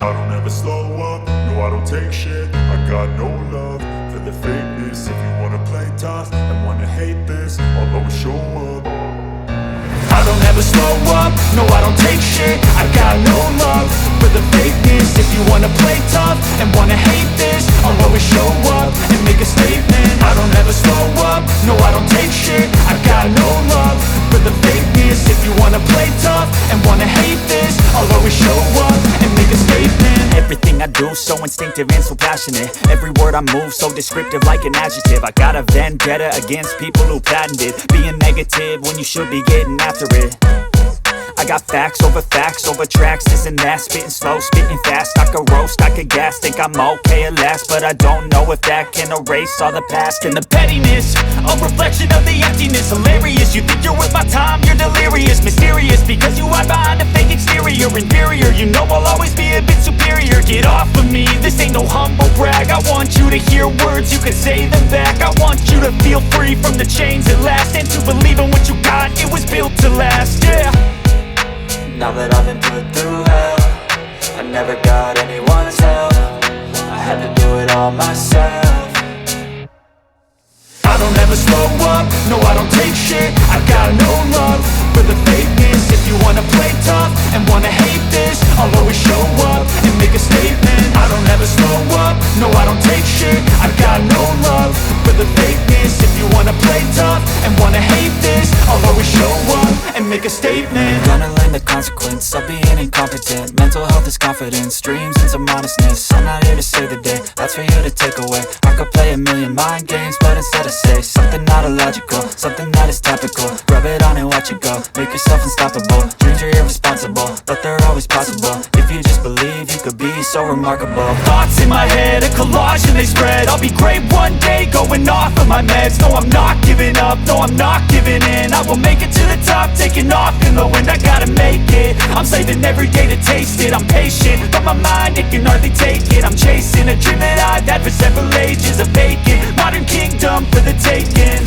I don't ever slow up, no I don't take shit. I got no love for the fakeness. If you wanna play tough and wanna hate this, I'll always show up. I don't ever slow up, no I don't take shit. I got no love for the fakeness. If you wanna play tough and wanna hate this, I'll always show up and make a statement. I don't ever slow up, no I don't take shit. I got no love for the fakeness. If you wanna play tough and wanna hate this, I'll always show up and make a statement. Everything I do so instinctive and so passionate. Every word I move so descriptive like an adjective. I got a vendetta against people who patented being negative when you should be getting after it. I got facts over tracks, this and that. Spitting slow, spitting fast. I could roast, I could gas. Think I'm okay at last, but I don't know if that can erase all the past. And the pettiness, a reflection of the emptiness. Hilarious, you think you're worth my time, you're delirious. Mysterious, because you hide behind a fake exterior. Inferior, you know I'll always be a bit superior. Get off of me, this ain't no humble brag. I want you to hear words, you can say them back. I want you to feel free from the chains at last, and to believe in what you got, it was built to last, yeah. Now that I've been put through hell, I never got anyone's help. I had to do it all myself. I don't ever slow up, no I don't take shit. I got no love for the fakeness. If you wanna play tough and wanna hate this, I'll always show up and make a statement. I don't ever slow up, no I don't take shit. I got no love for the fakeness. If you wanna play tough and wanna hate this, I'll always show up and make a statement. Gonna learn the consequence of being incompetent. Mental health is confidence, dreams and some honestness. I'm not here to save the day, that's for you to take away. I could play a million mind games, but instead I say something not illogical, something that is topical. Rub it on and watch it go, make yourself unstoppable. Dreams are irresponsible, but they're always possible. If you just believe, you could be so remarkable. Thoughts in my head, a collage and they spread. I'll be great one day, going off of my meds. No, I'm not giving up, no, I'm not giving in. I will make it to the top, taking off in the wind. I gotta make it, I'm saving every day to taste it. I'm patient, but my mind, it can hardly take it. I'm chasing a dream that I've had for several ages. A vacant, modern kingdom for the taking.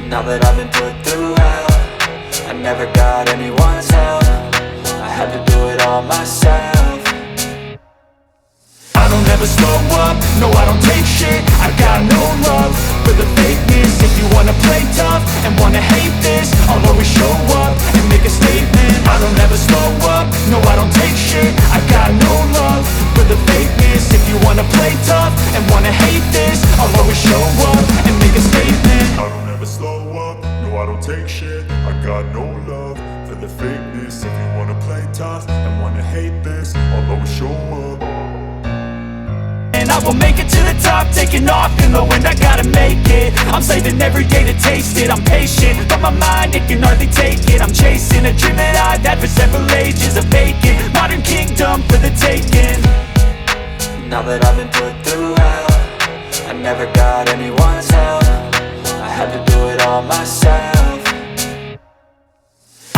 Now that I've been put through hell, I never got anyone's help. I had to do it all myself. I don't ever slow up, no I don't take shit. I got no love for the fakeness. If you wanna play tough and wanna hate this, I'll always show up and make a statement. I don't ever slow up, no I don't take shit. I got no love for the fakeness. If you wanna play tough and wanna hate this, I'll always show up and make a statement. I don't ever slow up, no I don't take shit. I got no love for the fakeness. If you wanna play tough and wanna hate this, I'll always show up. And I will make it to the top, taking off in the wind. I gotta make it, I'm saving every day to taste it. I'm patient, but my mind, it can hardly take it. I'm chasing a dream that I've had for several ages. A vacant, modern kingdom for the taking. Now that I've been put through hell, I never got anyone's help. I had to do it all myself.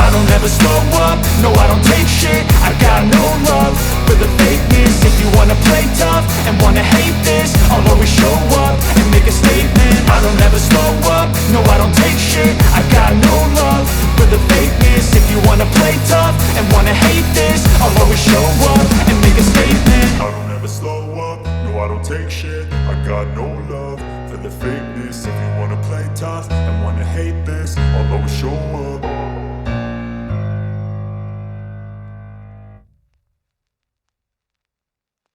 I don't ever slow up, no I don't take shit. I got no love for the fakeness. If you wanna play tough and wanna hate this, I'll always show up and make a statement. I don't ever slow up, no I don't take shit. I got no love for the fakeness. If you wanna play tough and wanna hate this, I'll always show up and make a statement. I don't ever slow up, no I don't take shit. I got no love for the fakeness. If you wanna play tough and wanna hate this, I'll always show up.